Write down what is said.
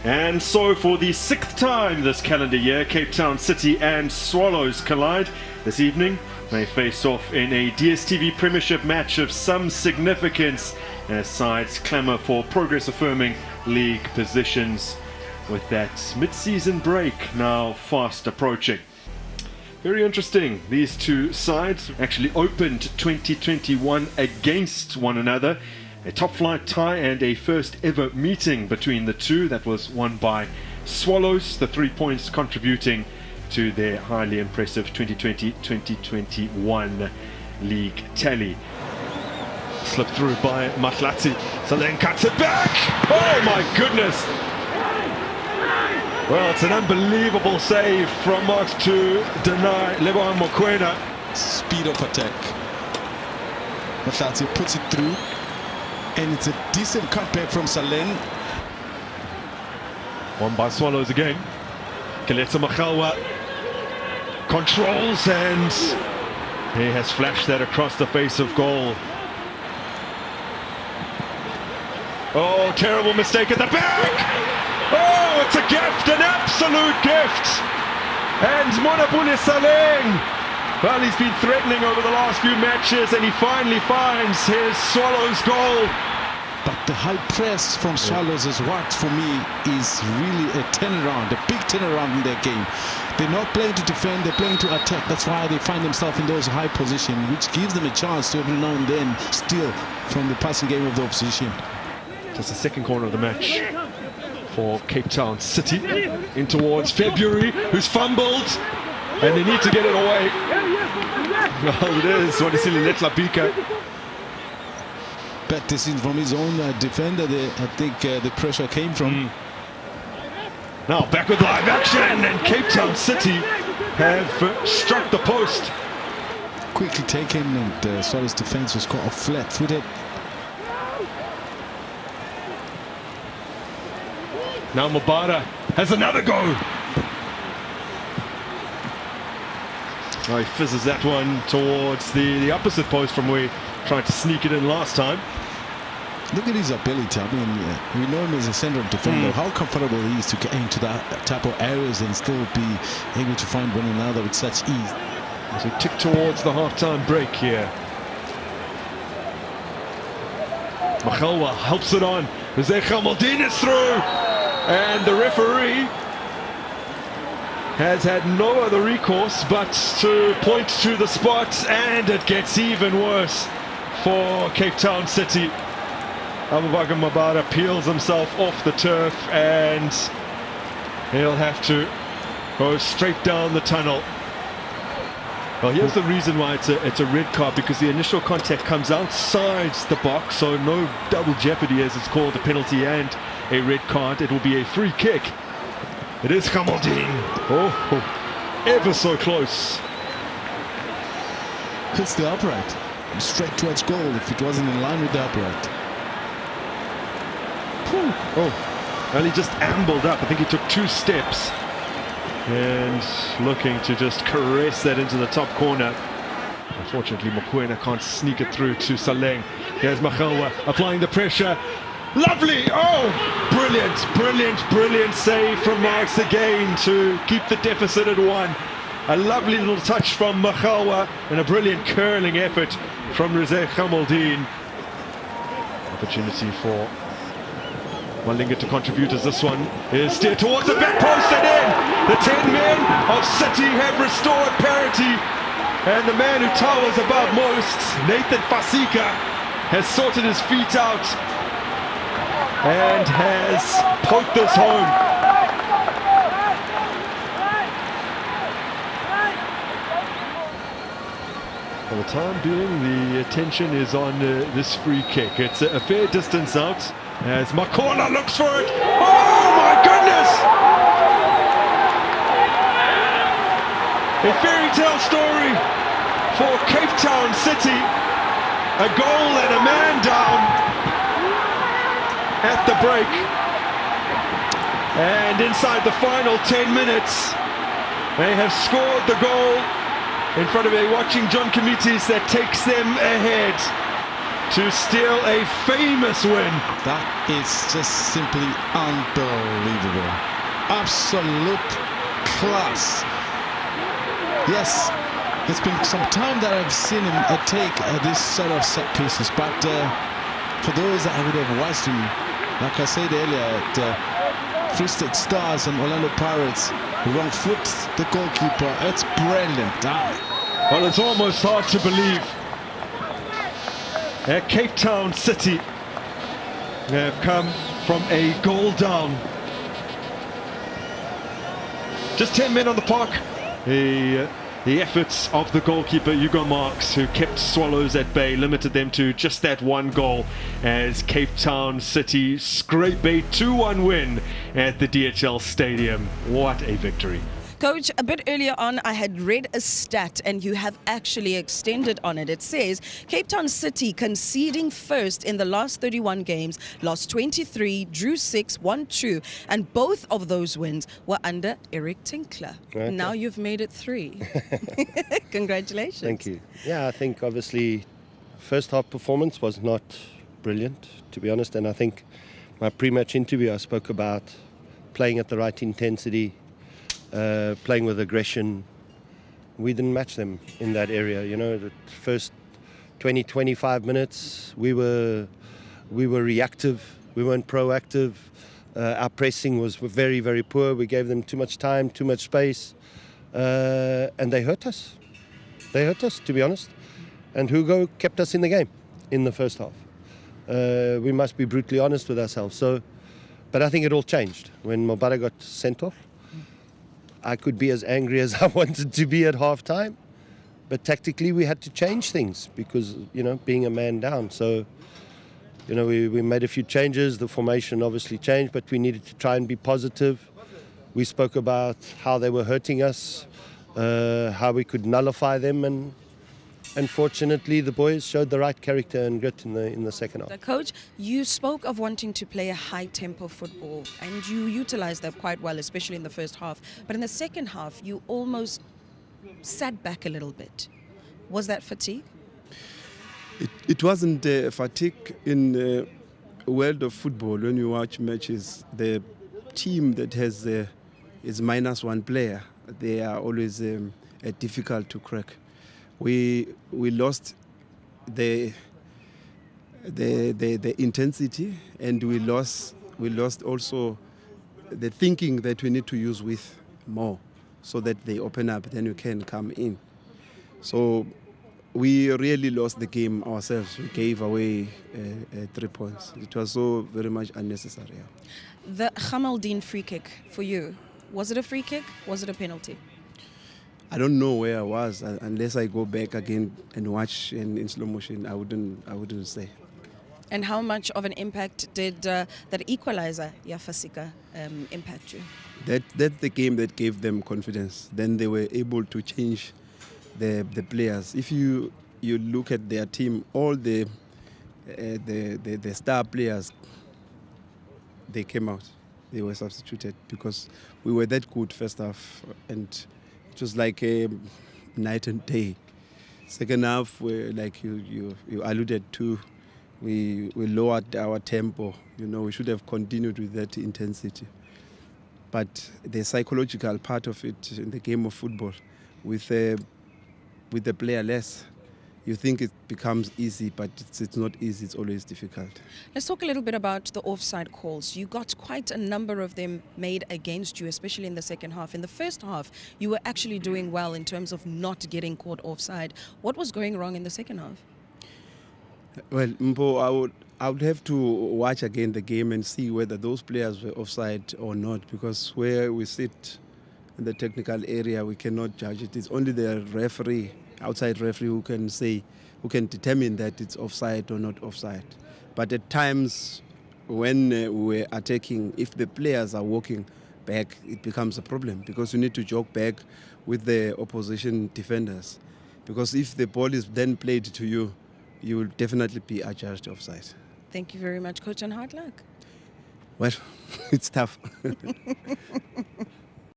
And so for the 6th time this calendar year, Cape Town City and Swallows collide. This evening they face off in a DStv Premiership match of some significance as sides clamour for progress-affirming league positions, with that mid-season break now fast approaching. Very interesting. These two sides actually opened 2021 against one another. A top-flight tie and a first-ever meeting between the two that was won by Swallows, the 3 points contributing to their highly impressive 2020-2021 league tally. Slipped through by Matlati, so then cuts it back! Oh my goodness! Well, it's an unbelievable save from Marks to deny Lebohang Mokoena. Speed of attack. Matlati puts it through. And it's a decent cutback from Salen. One by Swallows again. Kaleta Makhalwa controls, and he has flashed that across the face of goal. Oh, terrible mistake at the back! Oh, it's a gift, an absolute gift! And Monapule Saleng, well, he's been threatening over the last few matches, and he finally finds his Swallows goal. But the high press from Swallows is what, for me, is really a turnaround, a big turnaround in their game. They're not playing to defend, they're playing to attack. That's why they find themselves in those high positions, which gives them a chance to every now and then steal from the passing game of the opposition. Just the second corner of the match for Cape Town City, in towards February, who's fumbled, and they need to get it away. Well, it is Wadisili Letlapika. Bad decision from his own defender there. I think the pressure came from. Now back with live action, and Cape Town City have struck the post. Quickly taken, and Swallows' defense was caught flat-footed. Now Mubara has another go. Oh, he fizzes that one towards the opposite post from where he tried to sneak it in last time. Look at his ability. I mean, we know him as a central defender. How comfortable he is to get into that type of areas and still be able to find one another with such ease. As we tick towards the half-time break here. Makhalwa helps it on. Jose Khamaldin is through. And the referee has had no other recourse but to point to the spot, and it gets even worse for Cape Town City. Abubakar Mabara peels himself off the turf, and he'll have to go straight down the tunnel. Well, here's the reason why it's a red card, because the initial contact comes outside the box, so no double jeopardy, as it's called, a penalty and a red card. It will be a free kick. It is Khamaldin. Oh, ever so close. Hits the upright. Straight towards goal if it wasn't in line with the upright. Oh, well, he just ambled up. I think he took 2 steps. And looking to just caress that into the top corner. Unfortunately, Mokoena can't sneak it through to Saleng. Here's Makhalwa applying the pressure. Lovely! Oh, brilliant, brilliant, brilliant save from Marks again to keep the deficit at 1. A lovely little touch from Makhalwa and a brilliant curling effort from Jose Khamaldin. Opportunity for Malinga to contribute, as this one is steered towards the back post and in. The 10 men of City have restored parity, and the man who towers above most, Nathan Fasika, has sorted his feet out and has poked this home. For the time being, the attention is on this free kick. It's a fair distance out as Makona looks for it. Oh my goodness! A fairy tale story for Cape Town City. A goal and a man down at the break. And inside the final 10 minutes, they have scored the goal in front of a watching John Committees that takes them ahead. to steal a famous win. That is just simply unbelievable. Absolute class. Yes, it's been some time that I've seen him take this sort of set pieces, but for those that would have watched him, like I said earlier, at Free State Stars and Orlando Pirates, wrong foot the goalkeeper. It's brilliant. Well, it's almost hard to believe. Cape Town City have come from a goal down. Just 10 men on the park. The efforts of the goalkeeper Hugo Marks, who kept Swallows at bay, limited them to just that one goal as Cape Town City scrape a 2-1 win at the DHL Stadium. What a victory. Coach, a bit earlier on, I had read a stat, and you have actually extended on it. It says Cape Town City conceding first in the last 31 games, lost 23, drew 6, won 2, and both of those wins were under Eric Tinkler. Okay. Now you've made it 3. Congratulations. Thank you. Yeah, I think obviously first half performance was not brilliant, to be honest, and I think my pre-match interview I spoke about playing at the right intensity, playing with aggression. We didn't match them in that area. You know, the first 20-25 minutes we were reactive, we weren't proactive. Our pressing was very, very poor. We gave them too much time, too much space, and they hurt us. They hurt us, to be honest. And Hugo kept us in the game in the first half. We must be brutally honest with ourselves. But I think it all changed when Mobara got sent off. I could be as angry as I wanted to be at half-time, but tactically we had to change things because, you know, being a man down. So, you know, we made a few changes. The formation obviously changed, but we needed to try and be positive. We spoke about how they were hurting us, how we could nullify them, and unfortunately the boys showed the right character and grit in the second half. Coach, you spoke of wanting to play a high-tempo football, and you utilized that quite well, especially in the first half. But in the second half, you almost sat back a little bit. Was that fatigue? It wasn't fatigue. In the world of football, when you watch matches, the team that has is -1 player, they are always difficult to crack. We lost the intensity, and we lost also the thinking that we need to use with more, so that they open up, then you can come in. So we really lost the game ourselves. We gave away 3 points. It was so very much unnecessary. The Hamaldine free kick for you, was it a free kick? Was it a penalty? I don't know where I was unless I go back again and watch in slow motion. I wouldn't say. And how much of an impact did that equalizer, Yafasika, impact you? That's the game that gave them confidence. Then they were able to change the players. If you look at their team, all the star players, they came out. They were substituted because we were that good first half, and it was like a night and day. Second half, like you alluded to, we lowered our tempo. You know, we should have continued with that intensity. But the psychological part of it in the game of football, with the player less, you think it becomes easy, but it's not easy. It's always difficult. Let's talk a little bit about the offside calls. You got quite a number of them made against you, especially in the second half. In the first half, you were actually doing well in terms of not getting caught offside. What was going wrong in the second half? Well, Mpo, I would have to watch again the game and see whether those players were offside or not, because where we sit in the technical area, we cannot judge it. It's only the referee, outside referee, who can determine that it's offside or not offside. But at times when we're attacking, if the players are walking back, it becomes a problem, because you need to jog back with the opposition defenders. Because if the ball is then played to you, you will definitely be adjudged offside. Thank you very much, Coach, and hard luck. Well, it's tough.